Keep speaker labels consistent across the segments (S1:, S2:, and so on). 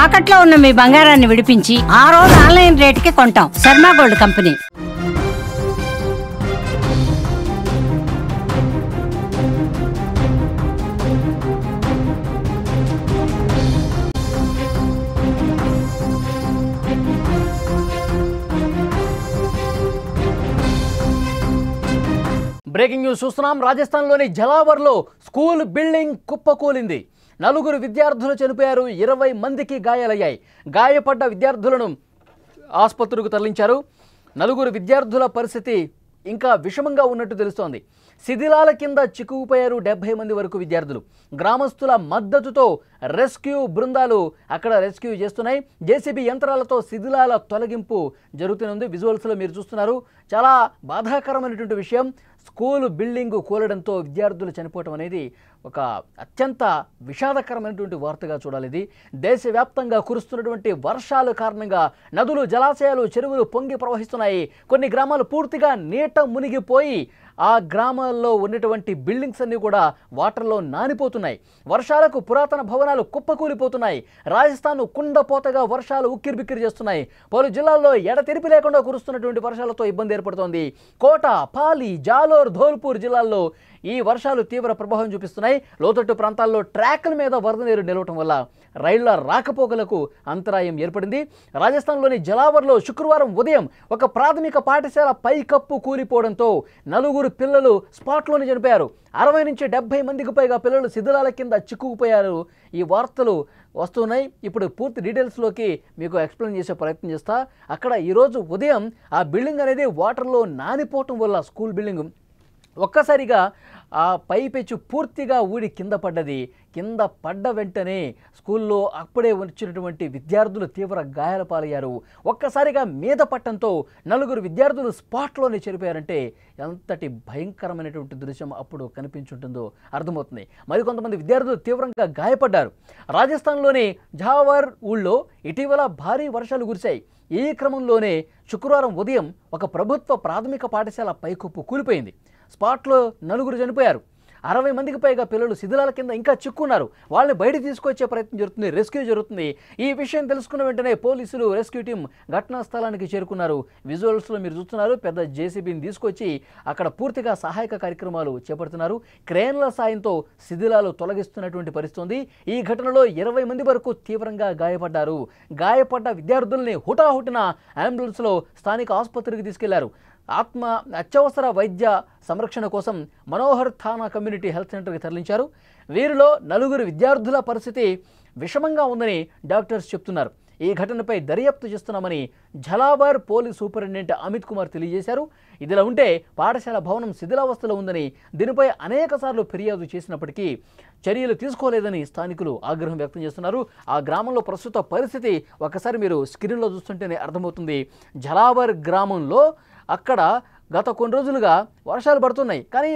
S1: తాకట్లో ఉన్న మీ బంగారాన్ని విడిపించి ఆ రోజు ఆన్లైన్ రేటుకి కొంటాం. Sharma gold company.
S2: Breaking news చూస్తున్నాం. రాజస్థాన్లోని జలావర్లో స్కూల్ బిల్డింగ్ కుప్పకూలింది. 4 విద్యార్థులు చనిపోయారు, 20 మందికి గాయాలయ్యాయి. గాయపడ్డ విద్యార్థులను ఆసుపత్రికి తరలించారు. 4 విద్యార్థుల పరిస్థితి ఇంకా విషమంగా ఉన్నట్టు తెలుస్తోంది. శిథిలాల కింద చిక్కుకుపోయారు 70 మంది వరకు విద్యార్థులు. గ్రామస్తుల మద్దతుతో రెస్క్యూ బృందాలు అక్కడ రెస్క్యూ చేస్తున్నాయి. జేసీబీ యంత్రాలతో శిథిలాల తొలగింపు జరుగుతుంది. విజువల్స్లో మీరు చూస్తున్నారు. చాలా బాధాకరమైనటువంటి విషయం. స్కూల్ బిల్డింగు కూలడంతో విద్యార్థులు చనిపోవటం అనేది ఒక అత్యంత విషాదకరమైనటువంటి వార్తగా చూడాలి. ఇది దేశవ్యాప్తంగా కురుస్తున్నటువంటి వర్షాల కారణంగా నదులు, జలాశయాలు, చెరువులు పొంగి ప్రవహిస్తున్నాయి. కొన్ని గ్రామాలు పూర్తిగా నీట మునిగిపోయి ఆ గ్రామాల్లో ఉన్నటువంటి బిల్డింగ్స్ అన్నీ కూడా వాటర్లో నానిపోతున్నాయి. వర్షాలకు పురాతన భవనాలు కుప్పకూలిపోతున్నాయి. రాజస్థాన్ కుండపోతగా వర్షాలు ఉక్కిరిబిక్కిరి చేస్తున్నాయి. పలు జిల్లాల్లో ఎడతెరిపి లేకుండా కురుస్తున్నటువంటి వర్షాలతో ఇబ్బంది ఏర్పడుతోంది. కోట, పాలి, జాలోర్, ధోల్పూర్ జిల్లాల్లో ఈ వర్షాలు తీవ్ర ప్రభావం చూపిస్తున్నాయి. లోతట్టు ప్రాంతాల్లో ట్రాక్ల మీద వరద నీరు నిలవటం వల్ల రైళ్ల రాకపోకలకు అంతరాయం ఏర్పడింది. రాజస్థాన్లోని జలావర్లో శుక్రవారం ఉదయం ఒక ప్రాథమిక పాఠశాల పైకప్పు కూలిపోవడంతో 4 పిల్లలు స్పాట్లోనే చనిపోయారు. 60 నుంచి 70 మందికి పైగా పిల్లలు శిథిలాల కింద చిక్కుకుపోయారు. ఈ వార్తలు వస్తున్నాయి. ఇప్పుడు పూర్తి డీటెయిల్స్లోకి మీకు ఎక్స్ప్లెయిన్ చేసే ప్రయత్నం చేస్తా. అక్కడ ఈరోజు ఉదయం ఆ బిల్డింగ్ అనేది వాటర్లో నానిపోవటం వల్ల స్కూల్ బిల్డింగ్ ఒక్కసారిగా ఆ పైపెచ్చు పూర్తిగా ఊడి కింద పడ్డది. కింద పడ్డ వెంటనే స్కూల్లో అప్పుడే వచ్చినటువంటి విద్యార్థులు తీవ్ర గాయాల పాలయ్యారు. ఒక్కసారిగా మీద పట్టడంతో 4 విద్యార్థులు స్పాట్లోనే చనిపోయారంటే ఎంతటి భయంకరమైనటువంటి దృశ్యం అప్పుడు కనిపించుంటుందో అర్థమవుతుంది. మరికొంతమంది విద్యార్థులు తీవ్రంగా గాయపడ్డారు. రాజస్థాన్లోని జావర్ ఊళ్ళో ఇటీవల భారీ వర్షాలు కురిశాయి. ఈ క్రమంలోనే శుక్రవారం ఉదయం ఒక ప్రభుత్వ ప్రాథమిక పాఠశాల పైకప్పు కూలిపోయింది. స్పాట్లో 4 చనిపోయారు. 60 మందికి పైగా పిల్లలు శిథిలాల కింద ఇంకా చిక్కున్నారు. వాళ్ళని బయట తీసుకొచ్చే ప్రయత్నం జరుగుతుంది. రెస్క్యూ జరుగుతుంది. ఈ విషయం తెలుసుకున్న వెంటనే పోలీసులు, రెస్క్యూ టీం ఘటనా స్థలానికి చేరుకున్నారు. విజువల్స్లో మీరు చూస్తున్నారు. పెద్ద జేసీబీని తీసుకొచ్చి అక్కడ పూర్తిగా సహాయక కార్యక్రమాలు చేపడుతున్నారు. క్రేన్ల సాయంతో శిథిలాలు తొలగిస్తున్నటువంటి పరిస్థితి. ఈ ఘటనలో 20 మంది వరకు తీవ్రంగా గాయపడ్డారు. గాయపడ్డ విద్యార్థుల్ని హుటాహుటిన అంబులెన్స్లో స్థానిక ఆసుపత్రికి తీసుకెళ్లారు. అత్యవసర వైద్య సంరక్షణ కోసం మనోహర్ థానా కమ్యూనిటీ హెల్త్ సెంటర్కి తరలించారు. వీరిలో 4 విద్యార్థుల పరిస్థితి విషమంగా ఉందని డాక్టర్స్ చెప్తున్నారు. ఈ ఘటనపై దర్యాప్తు చేస్తున్నామని జలావర్ పోలీస్ సూపరింటెండెంట్ అమిత్ కుమార్ తెలియజేశారు. ఇదిలా ఉంటే పాఠశాల భవనం శిథిలావస్థలో ఉందని, దీనిపై అనేకసార్లు ఫిర్యాదు చేసినప్పటికీ చర్యలు తీసుకోలేదని స్థానికులు ఆగ్రహం వ్యక్తం చేస్తున్నారు. ఆ గ్రామంలో ప్రస్తుత పరిస్థితి ఒకసారి మీరు స్క్రీన్లో చూస్తుంటేనే అర్థమవుతుంది. జలావర్ గ్రామంలో అక్కడ గత కొన్ని రోజులుగా వర్షాలు పడుతున్నాయి. కానీ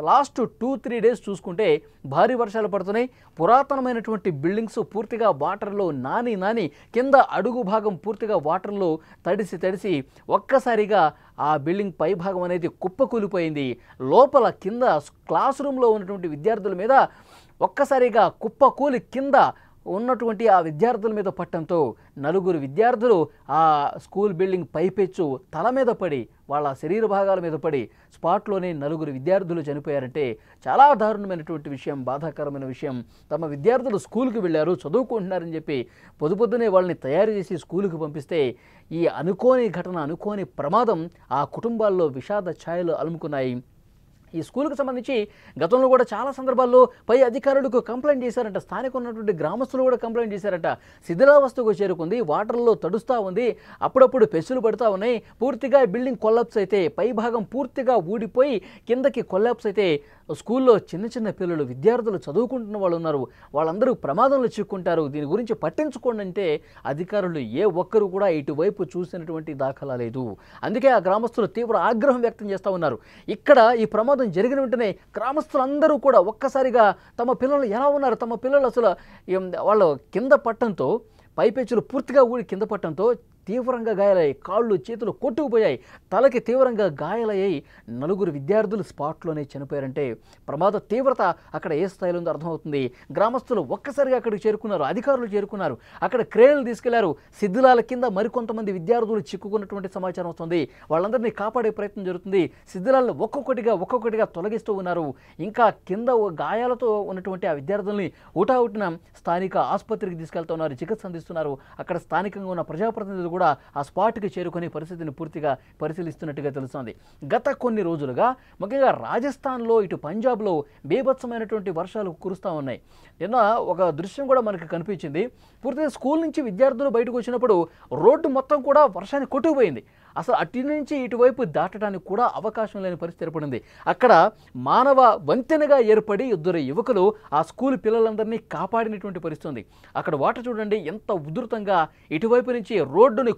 S2: లాస్ట్ 2-3 డేస్ చూసుకుంటే భారీ వర్షాలు పడుతున్నాయి. పురాతనమైనటువంటి బిల్డింగ్స్ పూర్తిగా వాటర్లో నాని కింద అడుగు భాగం పూర్తిగా వాటర్లో తడిసి ఒక్కసారిగా ఆ బిల్డింగ్ పై భాగం అనేది కుప్పకూలిపోయింది. లోపల కింద క్లాస్ రూమ్లో ఉన్నటువంటి విద్యార్థుల మీద ఒక్కసారిగా కుప్పకూలి కింద ఉన్నటువంటి ఆ విద్యార్థుల మీద పట్టడంతో 4 విద్యార్థులు ఆ స్కూల్ బిల్డింగ్ పైపెచ్చు తల మీద పడి, వాళ్ళ శరీర భాగాల మీద పడి స్పాట్లోనే 4 విద్యార్థులు చనిపోయారంటే చాలా దారుణమైనటువంటి విషయం, బాధాకరమైన విషయం. తమ విద్యార్థులు స్కూల్కి వెళ్ళారు, చదువుకుంటున్నారని చెప్పి పొద్దునే వాళ్ళని తయారు చేసి స్కూల్కి పంపిస్తే ఈ అనుకోని ఘటన, అనుకోని ప్రమాదం ఆ కుటుంబాల్లో విషాద ఛాయలు అలుముకున్నాయి. ఈ స్కూల్కి సంబంధించి గతంలో కూడా చాలా సందర్భాల్లో పై అధికారులకు కంప్లైంట్ చేశారంట. స్థానిక ఉన్నటువంటి గ్రామస్తులు కూడా కంప్లైంట్ చేశారట. శిథిలావస్థకు చేరుకుంది, వాటర్లో తడుస్తూ ఉంది, అప్పుడప్పుడు పెసులు పడుతూ ఉన్నాయి. పూర్తిగా బిల్డింగ్ కొల్లాప్స్ అయితే, పై భాగం పూర్తిగా ఊడిపోయి కిందకి కొల్లాప్స్ అయితే స్కూల్లో చిన్న పిల్లలు, విద్యార్థులు చదువుకుంటున్న వాళ్ళు ఉన్నారు. వాళ్ళందరూ ప్రమాదంలో చిక్కుంటారు. దీని గురించి పట్టించుకోండి అంటే అధికారులు ఏ ఒక్కరు కూడా ఇటువైపు చూసినటువంటి దాఖలా లేదు. అందుకే ఆ గ్రామస్తులు తీవ్ర ఆగ్రహం వ్యక్తం చేస్తూ ఉన్నారు. ఇక్కడ ఈ ప్రమాదం జరిగిన వెంటనే గ్రామస్తులందరూ కూడా ఒక్కసారిగా తమ పిల్లలు ఎలా ఉన్నారు, తమ పిల్లలు అసలు వాళ్ళు కింద పట్టడంతో, పైపెచ్చులు పూర్తిగా ఊడి కింద పట్టడంతో తీవ్రంగా గాయాలయ్యాయి, కాళ్ళు చేతులు కొట్టుకుపోయాయి, తలకి తీవ్రంగా గాయాలయ్యాయి. 4 విద్యార్థులు స్పాట్లోనే చనిపోయారంటే ప్రమాద తీవ్రత అక్కడ ఏ స్థాయిలో ఉందో అర్థమవుతుంది. గ్రామస్తులు ఒక్కసారిగా అక్కడికి చేరుకున్నారు, అధికారులు చేరుకున్నారు, అక్కడ క్రేన్లు తీసుకెళ్లారు. శిథిలాల కింద మరికొంతమంది విద్యార్థులు చిక్కుకున్నటువంటి సమాచారం వస్తుంది. వాళ్ళందరినీ కాపాడే ప్రయత్నం జరుగుతుంది. శిథిలాలను ఒక్కొక్కటిగా తొలగిస్తూ ఉన్నారు. ఇంకా కింద గాయాలతో ఉన్నటువంటి ఆ విద్యార్థుల్ని హుటాహుటిన స్థానిక ఆసుపత్రికి తీసుకెళ్తున్నారు, చికిత్స అందిస్తున్నారు. అక్కడ స్థానికంగా ఉన్న ప్రజాప్రతినిధులు కూడా ఆ స్పాట్కి చేరుకొని పరిస్థితిని పూర్తిగా పరిశీలిస్తున్నట్టుగా తెలుస్తోంది. గత కొన్ని రోజులుగా ముఖ్యంగా రాజస్థాన్లో ఇటు పంజాబ్లో బీభత్సమైనటువంటి వర్షాలు కురుస్తూ ఉన్నాయి. నిన్న ఒక దృశ్యం కూడా మనకు కనిపించింది. పూర్తిగా స్కూల్ నుంచి విద్యార్థులు బయటకు వచ్చినప్పుడు రోడ్డు మొత్తం కూడా వర్షాన్ని కొట్టుకుపోయింది. అసలు అటు నుంచి ఇటువైపు దాటడానికి కూడా అవకాశం లేని పరిస్థితి ఏర్పడింది. అక్కడ మానవ వంతెనగా ఏర్పడి 2 యువకులు ఆ స్కూల్ పిల్లలందరినీ కాపాడినటువంటి పరిస్థితి ఉంది. అక్కడ వాటర్ చూడండి ఎంత ఉధృతంగా ఇటువైపు నుంచి రోడ్డుని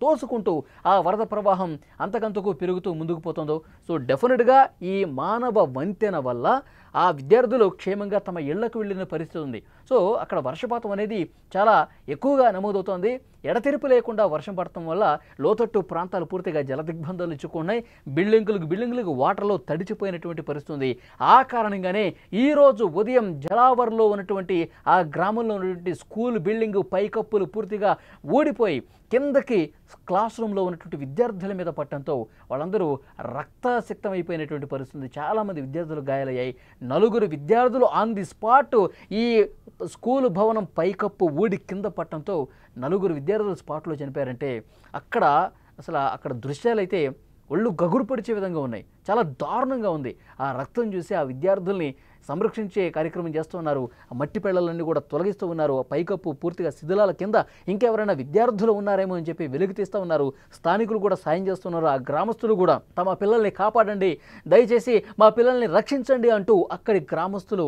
S2: తోసుకుంటూ ఆ వరద ప్రవాహం అంతకంతకు పెరుగుతూ ముందుకు పోతుందో. సో డెఫినెట్గా ఈ మానవ వంతెన వల్ల ఆ విద్యార్థులు క్షేమంగా తమ ఇళ్లకు వెళ్ళిన పరిస్థితి ఉంది. సో అక్కడ వర్షపాతం అనేది చాలా ఎక్కువగా నమోదవుతోంది. ఎడతెరిపి లేకుండా వర్షం పడటం వల్ల లోతట్టు ప్రాంతాలు పూర్తిగా జలదిగ్బంధాలు ఇచ్చుకున్నాయి. బిల్డింగులకు వాటర్లో తడిచిపోయినటువంటి పరిస్థితి ఉంది. ఆ కారణంగానే ఈరోజు ఉదయం జలావర్లో ఉన్నటువంటి ఆ గ్రామంలో ఉన్నటువంటి స్కూల్ బిల్డింగు పైకప్పులు పూర్తిగా ఊడిపోయి కిందకి క్లాస్ రూమ్లో ఉన్నటువంటి విద్యార్థుల మీద పట్టడంతో వాళ్ళందరూ రక్తసిక్తం అయిపోయినటువంటి పరిస్థితి. చాలామంది విద్యార్థులు గాయాలయ్యాయి. 4 విద్యార్థులు ఆన్ ది స్పాట్ ఈ స్కూల్ భవనం పైకప్పు ఊడి కింద పట్టడంతో 4 విద్యార్థులు స్పాట్లో చనిపోయారంటే అక్కడ దృశ్యాలు అయితే ఒళ్ళు గగురు పొడిచే విధంగా ఉన్నాయి. చాలా దారుణంగా ఉంది. ఆ రక్తం చూసి ఆ విద్యార్థుల్ని సంరక్షించే కార్యక్రమం చేస్తున్నారు. ఆ మట్టి పెళ్లలన్నీ కూడా తొలగిస్తూ ఉన్నారు. పైకప్పు పూర్తిగా శిథిలాల కింద ఇంకెవరైనా విద్యార్థులు ఉన్నారేమో అని చెప్పి వెలుగు తీస్తూ ఉన్నారు. స్థానికులు కూడా సాయం చేస్తున్నారు. ఆ గ్రామస్తులు కూడా తమ పిల్లల్ని కాపాడండి, దయచేసి మా పిల్లల్ని రక్షించండి అంటూ అక్కడి గ్రామస్తులు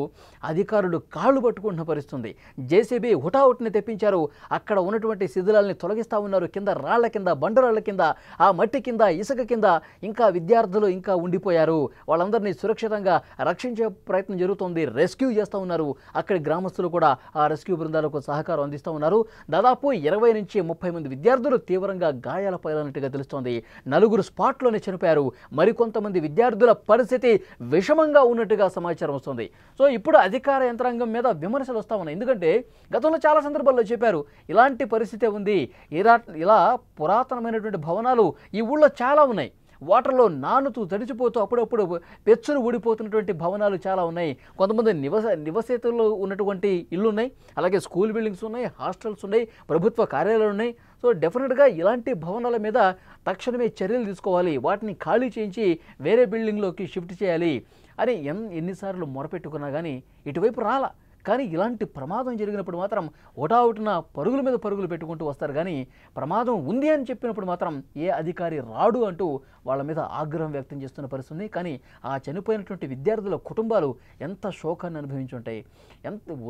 S2: అధికారులు కాళ్ళు పట్టుకుంటున్న పరిస్థితుంది. జేసీబీ హుటాహుటిని తెప్పించారు. అక్కడ ఉన్నటువంటి శిథిలాల్ని తొలగిస్తూ ఉన్నారు. కింద రాళ్ల కింద, బండరాళ్ల కింద, ఆ మట్టి కింద, ఇసుక కింద ఇంకా విద్యార్థులు ఇంకా ఉండిపోయారు. వాళ్ళందరినీ సురక్షితంగా రక్షించే ప్రయత్నం జరుగుతోంది. రెస్క్యూ చేస్తూ ఉన్నారు. అక్కడి గ్రామస్తులు కూడా ఆ రెస్క్యూ బృందాలకు సహకారం అందిస్తూ ఉన్నారు. దాదాపు 20 నుంచి 30 మంది విద్యార్థులు తీవ్రంగా గాయాల పాలైనట్టుగా తెలుస్తోంది. 4 స్పాట్లోనే చనిపోయారు. మరికొంతమంది విద్యార్థుల పరిస్థితి విషమంగా ఉన్నట్టుగా సమాచారం వస్తుంది. సో ఇప్పుడు అధికార యంత్రాంగం మీద విమర్శలు వస్తూ ఉన్నాయి. ఎందుకంటే గతంలో చాలా సందర్భాల్లో చెప్పారు ఇలాంటి పరిస్థితే ఉంది, ఇలా పురాతనమైనటువంటి భవనాలు ఈ ఊళ్ళో చాలా ఉన్నాయి, వాటర్లో నానుతూ తడిచిపోతూ అప్పుడప్పుడు పెచ్చులు ఊడిపోతున్నటువంటి భవనాలు చాలా ఉన్నాయి. కొంతమంది నివసేతుల్లో ఉన్నటువంటి ఇళ్ళు ఉన్నాయి, అలాగే స్కూల్ బిల్డింగ్స్ ఉన్నాయి, హాస్టల్స్ ఉన్నాయి, ప్రభుత్వ కార్యాలయాలు ఉన్నాయి. సో డెఫినెట్గా ఇలాంటి భవనాల మీద తక్షణమే చర్యలు తీసుకోవాలి, వాటిని ఖాళీ చేయించి వేరే బిల్డింగ్లోకి షిఫ్ట్ చేయాలి అని ఎన్నిసార్లు మొరపెట్టుకున్నా కానీ ఇటువైపు రాలా. కానీ ఇలాంటి ప్రమాదం జరిగినప్పుడు మాత్రం హుటాహుటిన పరుగుల మీద పరుగులు పెట్టుకుంటూ వస్తారు. కానీ ప్రమాదం ఉంది అని చెప్పినప్పుడు మాత్రం ఏ అధికారి రాడు అంటూ వాళ్ళ మీద ఆగ్రహం వ్యక్తం చేస్తున్న పరిస్థితి. కానీ ఆ చనిపోయినటువంటి విద్యార్థుల కుటుంబాలు ఎంత శోకాన్ని అనుభవించుంటాయి.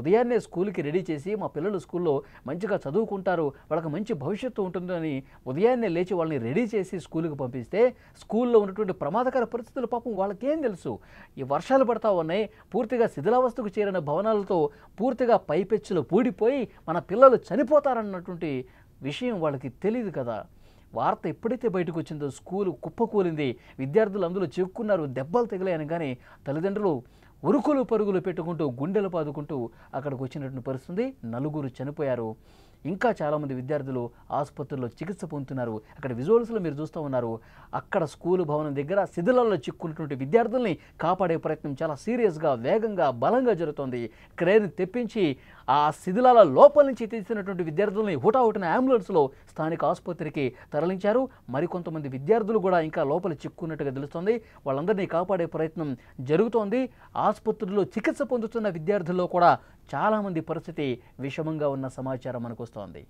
S2: ఉదయాన్నే స్కూల్కి రెడీ చేసి మా పిల్లలు స్కూల్లో మంచిగా చదువుకుంటారు, వాళ్ళకి మంచి భవిష్యత్తు ఉంటుందని ఉదయాన్నే లేచి వాళ్ళని రెడీ చేసి స్కూల్కి పంపిస్తే స్కూల్లో ఉన్నటువంటి ప్రమాదకర పరిస్థితులు పాపం వాళ్ళకేం తెలుసు. ఈ వర్షాలు పడతా ఉన్నాయి, పూర్తిగా శిథిలావస్థకు చేరిన భవనాలతో పూర్తిగా పైపెచ్చులు పూడిపోయి మన పిల్లలు చనిపోతారన్నటువంటి విషయం వాళ్ళకి తెలియదు కదా. వార్త ఎప్పుడైతే బయటకు వచ్చిందో స్కూలు కుప్పకూలింది, విద్యార్థులు అందులో చిక్కుకున్నారు, దెబ్బలు తగిలాయని కానీ తల్లిదండ్రులు ఉరుకులు పరుగులు పెట్టుకుంటూ గుండెలు పాదుకుంటూ అక్కడికి వచ్చినటువంటి పరిస్థితి. 4 చనిపోయారు. ఇంకా చాలామంది విద్యార్థులు ఆసుపత్రుల్లో చికిత్స పొందుతున్నారు. అక్కడ విజువల్స్లో మీరు చూస్తూ ఉన్నారు. అక్కడ స్కూలు భవనం దగ్గర శిథిలాల్లో చిక్కున్నటువంటి విద్యార్థుల్ని కాపాడే ప్రయత్నం చాలా సీరియస్గా, వేగంగా, బలంగా జరుగుతోంది. క్రేన్ తెప్పించి ఆ శిథిలాల లోపల నుంచి తీసినటువంటి విద్యార్థుల్ని హుటాహుటిన అంబులెన్స్లో స్థానిక ఆసుపత్రికి తరలించారు. మరికొంతమంది విద్యార్థులు కూడా ఇంకా లోపల చిక్కున్నట్టుగా తెలుస్తోంది. వాళ్ళందరినీ కాపాడే ప్రయత్నం జరుగుతోంది. ఆసుపత్రుల్లో చికిత్స పొందుతున్న విద్యార్థుల్లో కూడా చాలామంది పరిస్థితి విషమంగా ఉన్న సమాచారం మనకు వస్తోంది.